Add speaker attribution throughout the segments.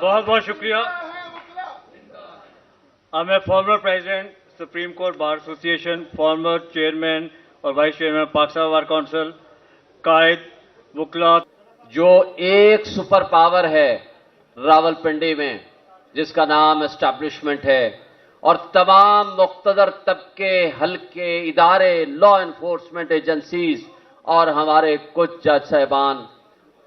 Speaker 1: बहुत बहुत शुक्रिया। I'm a former president, Supreme Court Bar Association, former chairman और vice chairman Pakistan bar council, कायद, वकला।
Speaker 2: जो एक सुपर पावर है रावलपिंडी में जिसका नाम एस्टैब्लिशमेंट है, और तमाम मुख्तदर तबके, हल्के, इदारे, लॉ एनफोर्समेंट एजेंसीज और हमारे कुछ जज साहिबान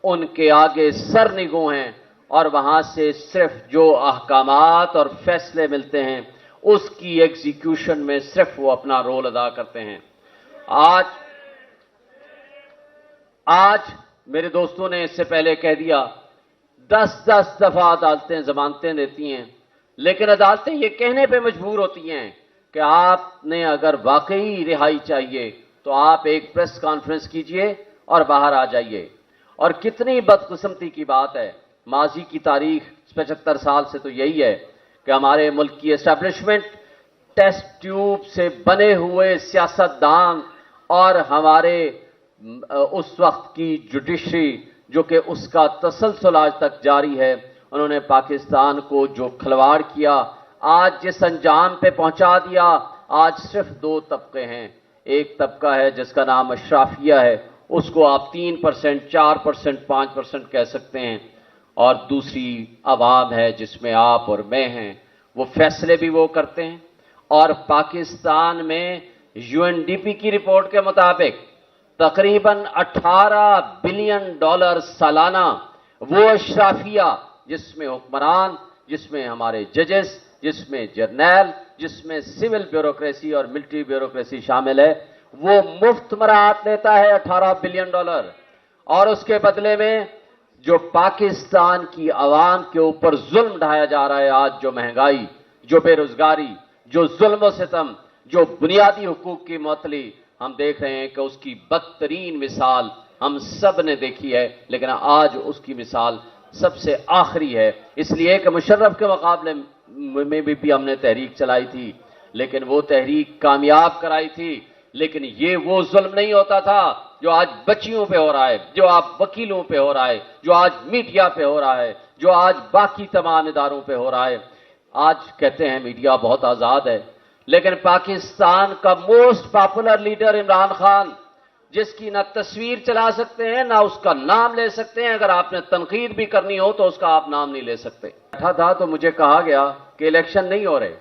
Speaker 2: उनके आगे सरनिगू हैं, और वहां से सिर्फ जो अहकामात और फैसले मिलते हैं उसकी एग्जीक्यूशन में सिर्फ वो अपना रोल अदा करते हैं। आज मेरे दोस्तों ने इससे पहले कह दिया 10-10 दफा अदालतें जमानतें देती हैं, लेकिन अदालतें ये कहने पे मजबूर होती हैं कि आपने अगर वाकई रिहाई चाहिए तो आप एक प्रेस कॉन्फ्रेंस कीजिए और बाहर आ जाइए। और कितनी बदकिस्मती की बात है, माजी की तारीख 75 साल से तो यही है कि हमारे मुल्क की एस्टैब्लिशमेंट टेस्ट ट्यूब से बने हुए सियासतदान और हमारे उस वक्त की जुडिशरी जो कि उसका तसलसल आज तक जारी है, उन्होंने पाकिस्तान को जो खिलवाड़ किया, आज जिस अंजाम पे पहुंचा दिया। आज सिर्फ दो तबके हैं, एक तबका है जिसका नाम अशराफिया है, उसको आप 3%, 4%, 5% कह सकते हैं, और दूसरी आवाम है जिसमें आप और मैं हैं। वो फैसले भी वो करते हैं, और पाकिस्तान में यूएनडीपी की रिपोर्ट के मुताबिक तकरीबन $18 बिलियन सालाना वो अशराफिया जिसमें हुक्मरान, जिसमें हमारे जजेस, जिसमें जर्नैल, जिसमें सिविल ब्यूरोक्रेसी और मिलिट्री ब्यूरोक्रेसी शामिल है, वो मुफ्त मराहत लेता है $18 बिलियन। और उसके बदले में जो पाकिस्तान की आवाम के ऊपर जुल्म ढाया जा रहा है, आज जो महंगाई, जो बेरोजगारी, जो जुल्म सितम, जो बुनियादी हुकूक की मुअत्तली, हम देख रहे हैं कि उसकी बदतरीन मिसाल हम सब ने देखी है, लेकिन आज उसकी मिसाल सबसे आखिरी है। इसलिए कि मुशर्रफ के मुकाबले में भी हमने तहरीक चलाई थी, लेकिन वो तहरीक कामयाब कराई थी। लेकिन ये वो जुल्म नहीं होता था जो आज बच्चियों पे हो रहा है, जो आज वकीलों पे हो रहा है, जो आज मीडिया पे हो रहा है, जो आज बाकी तमाम इदारों पे हो रहा है। आज कहते हैं मीडिया बहुत आजाद है, लेकिन पाकिस्तान का most popular leader Imran Khan, जिसकी ना तस्वीर चला सकते हैं ना उसका नाम ले सकते हैं, अगर आपने तनकीद भी करनी हो तो उसका आप नाम नहीं ले सकते। बैठा था तो मुझे कहा गया कि इलेक्शन नहीं हो रहे,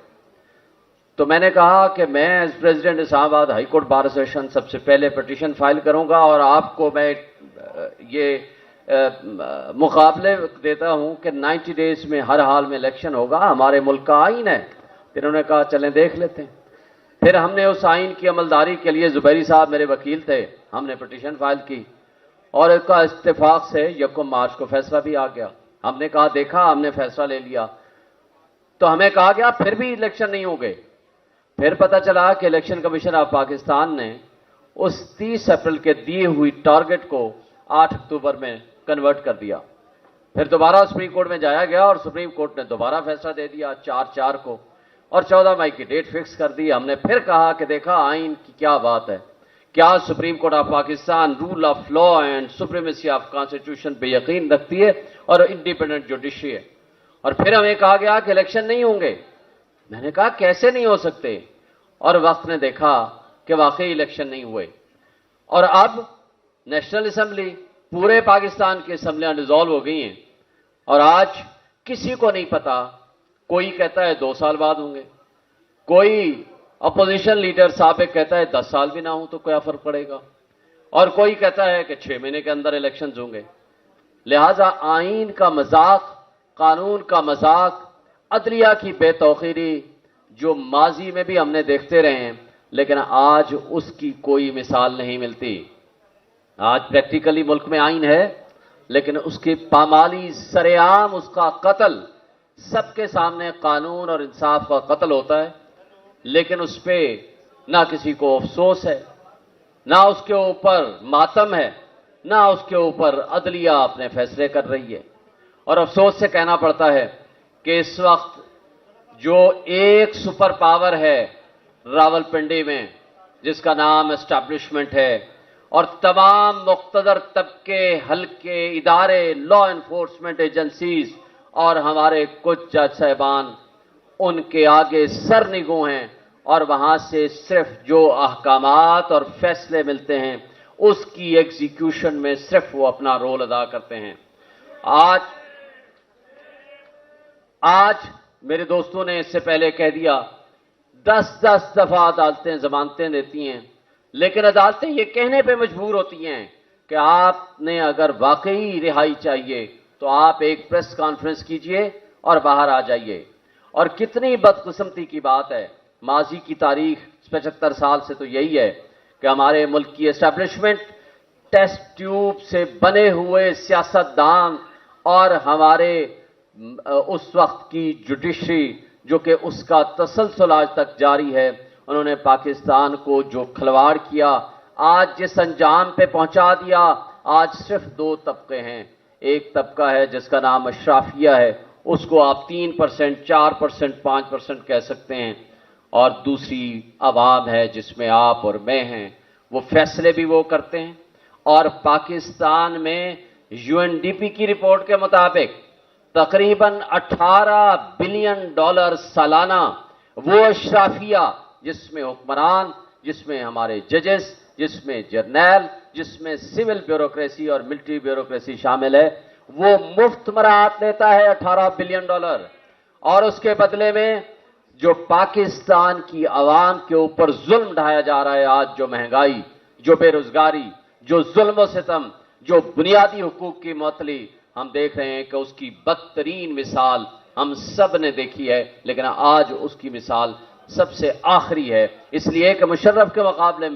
Speaker 2: तो मैंने कहा कि मैं as president Islamabad high court bar association सबसे पहले पिटीशन फाइल करूंगा, और आपको मैं ये मुकाबले देता हूं कि 90 डेज में हर हाल में इलेक्शन होगा, हमारे मुल्क का आइन है। फिर उन्होंने कहा चलें देख लेते हैं। फिर हमने उस आइन की अमलदारी के लिए, जुबैरी साहब मेरे वकील थे, हमने पिटीशन फाइल की, और इसका इत्तेफाक से 1 मार्च को फैसला भी आ गया। हमने कहा देखा, हमने फैसला ले लिया, तो हमें कहा गया फिर भी इलेक्शन नहीं हो गए। फिर पता चला कि इलेक्शन कमीशन ऑफ पाकिस्तान ने उस 30 अप्रैल के दिए हुई टारगेट को 8 अक्टूबर में कन्वर्ट कर दिया। फिर दोबारा सुप्रीम कोर्ट में जाया गया और सुप्रीम कोर्ट ने दोबारा फैसला दे दिया 4/4 को, और 14 मई की डेट फिक्स कर दी। हमने फिर कहा कि देखा आइन की क्या बात है, क्या supreme court of Pakistan rule of law and supremacy of constitution पे यकीन रखती है और इंडिपेंडेंट जुडिशरी है। और फिर हमें कहा गया कि इलेक्शन नहीं होंगे। मैंने कहा कैसे नहीं हो सकते, और वक्त ने देखा कि वाकई इलेक्शन नहीं हुए। और अब नेशनल असेंबली, पूरे पाकिस्तान की असेंबलियां डिसॉल्व हो गई हैं, और आज किसी को नहीं पता। कोई कहता है 2 साल बाद होंगे, कोई अपोजिशन लीडर साबिक कहता है 10 साल भी ना हो तो क्या फर्क पड़ेगा, और कोई कहता है कि 6 महीने के अंदर इलेक्शंस होंगे। लिहाजा आइन का मजाक, कानून का मजाक, अदलिया की बेतौकीरी जो माजी में भी हमने देखते रहे हैं, लेकिन आज उसकी कोई मिसाल नहीं मिलती। आज प्रैक्टिकली मुल्क में आइन है, लेकिन उसकी पामाली, सरेआम उसका कत्ल, सबके सामने कानून और इंसाफ का कत्ल होता है, लेकिन उस पर ना किसी को अफसोस है, ना उसके ऊपर मातम है, ना उसके ऊपर अदलिया अपने फैसले कर रही है। और अफसोस से कहना पड़ता है कि इस वक्त जो एक सुपर पावर है रावलपिंडी में जिसका नाम एस्टैब्लिशमेंट है, और तमाम मुख्तदर तबके, हल्के, इदारे, लॉ एनफोर्समेंट एजेंसीज اور ہمارے کچھ جج صاحبان ان کے آگے سر نگوں ہیں اور وہاں سے صرف جو احکامات اور فیصلے ملتے ہیں اس کی ایگزیکیوشن میں صرف وہ اپنا رول ادا کرتے ہیں۔ آج میرے دوستوں نے اس سے پہلے کہہ دیا 10 دفعہ عدالتیں ضمانتیں دیتی ہیں، لیکن عدالتیں یہ کہنے پہ مجبور ہوتی ہیں کہ آپ نے اگر واقعی رہائی چاہیے تو آپ ایک پریس کانفرنس کیجئے اور باہر آ جائیے۔ اور کتنی بدقسمتی کی بات ہے، ماضی کی تاریخ 75 سال سے تو یہی ہے کہ ہمارے ملک کی اسٹیبلشمنٹ ٹیسٹ ٹیوب سے بنے ہوئے سیاستدان اور ہمارے اس وقت کی جوڈیشری جو کہ اس کا تسلسل آج تک جاری ہے، انہوں نے پاکستان کو جو کھلواڑ کیا، آج جس انجام پہ پہنچا دیا، آج صرف 2 طبقے ہیں۔ ایک طبقہ ہے جس کا نام اشرافیہ ہے، اس کو آپ 3%، 4%، 5% کہہ سکتے ہیں، اور دوسری عوام ہے جس میں آپ اور میں ہیں۔ وہ فیصلے بھی وہ کرتے ہیں، اور پاکستان میں UNDP کی رپورٹ کے مطابق تقریباً $18 بلین سالانہ وہ اشرافیہ جس میں حکمران، جس میں ہمارے ججز، جس میں جرنیل، جس میں سول بیوروکریسی اور ملٹری بیوروکریسی شامل ہے، وہ مفت مراعات لیتا ہے $18 بلین، اور اس کے بدلے میں جو پاکستان کی عوام کے اوپر ظلم ڈھایا جا رہا ہے، آج جو مہنگائی، جو بے روزگاری، جو ظلم و ستم، جو بنیادی حقوق کی معطلی، ہم دیکھ رہے ہیں کہ اس کی بدترین مثال ہم سب نے دیکھی ہے، لیکن آج اس کی مثال سب سے آخری ہے، اس لیے کہ مشرف کے مقابلے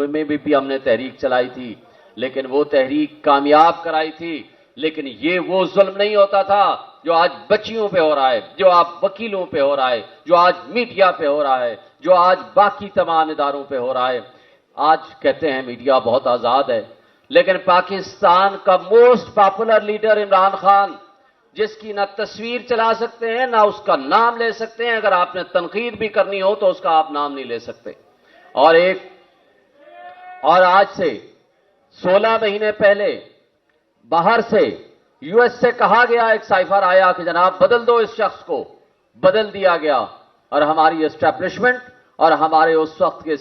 Speaker 2: میں بھی ہم نے تحریک چلائی تھی، لیکن وہ تحریک کامیاب کرائی تھی، لیکن یہ وہ ظلم نہیں ہوتا تھا جو آج بچیوں پہ ہو رہا ہے، جو آج وکیلوں پہ ہو رہا ہے، جو آج میڈیا پہ ہو رہا ہے، جو آج باقی تمام اداروں پہ ہو رہا ہے۔ آج کہتے ہیں میڈیا بہت آزاد ہے، لیکن پاکستان کا most popular leader Imran Khan, جس کی نہ تصویر چلا سکتے ہیں نہ اس کا نام لے سکتے ہیں، اگر آپ نے تنقید بھی کرنی ہو تو اس کا آپ نام نہیں لے سکتے۔ اور آج سے 16 مہینے پہلے باہر سے US سے کہا گیا، ایک سائفر آیا کہ جناب بدل دو اس شخص کو، بدل دیا گیا، اور ہماری اسٹیبلشمنٹ اور ہمارے اس وقت کے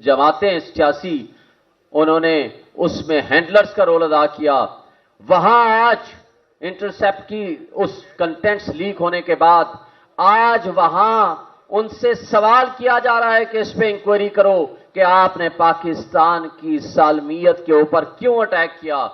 Speaker 2: جماعتیں سیاسی، انہوں نے اس میں ہینڈلرز کا رول ادا کیا۔ وہاں آج انٹرسیپٹ کی اس کنٹینٹس لیک ہونے کے بعد آج وہاں ان سے سوال کیا جا رہا ہے کہ اس پہ انکوائری کرو کہ آپ نے پاکستان کی سالمیت کے اوپر کیوں اٹیک کیا،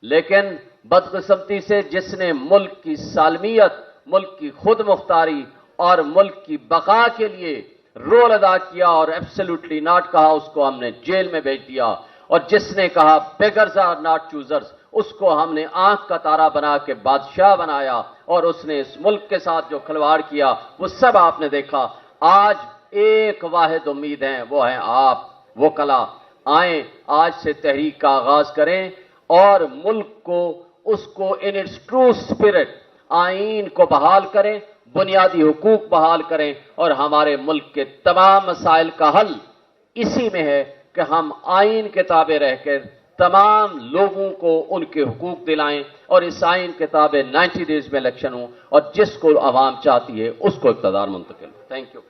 Speaker 2: لیکن بدقسمتی سے جس نے ملک کی سالمیت، ملک کی خود مختاری اور ملک کی بقا کے لیے رول ادا کیا اور ایبسلیوٹلی ناٹ کہا، اس کو ہم نے جیل میں بھیج دیا، اور جس نے کہا بیگرز آر ناٹ چوزرز، اس کو ہم نے آنکھ کا تارا بنا کے بادشاہ بنایا، اور اس نے اس ملک کے ساتھ جو کھلواڑ کیا وہ سب آپ نے دیکھا۔ آج ایک واحد امید ہے، وہ ہے آپ وکلا، آئیں آج سے تحریک کا آغاز کریں اور ملک کو اس کو ان اٹس ٹرو اسپرٹ، آئین کو بحال کریں، بنیادی حقوق بحال کریں، اور ہمارے ملک کے تمام مسائل کا حل اسی میں ہے کہ ہم آئین کے تابع رہ کر تمام لوگوں کو ان کے حقوق دلائیں، اور اس آئین کے تابع 90 ڈیز میں الیکشن ہوں، اور جس کو عوام چاہتی ہے اس کو اقتدار منتقل۔ Thank you.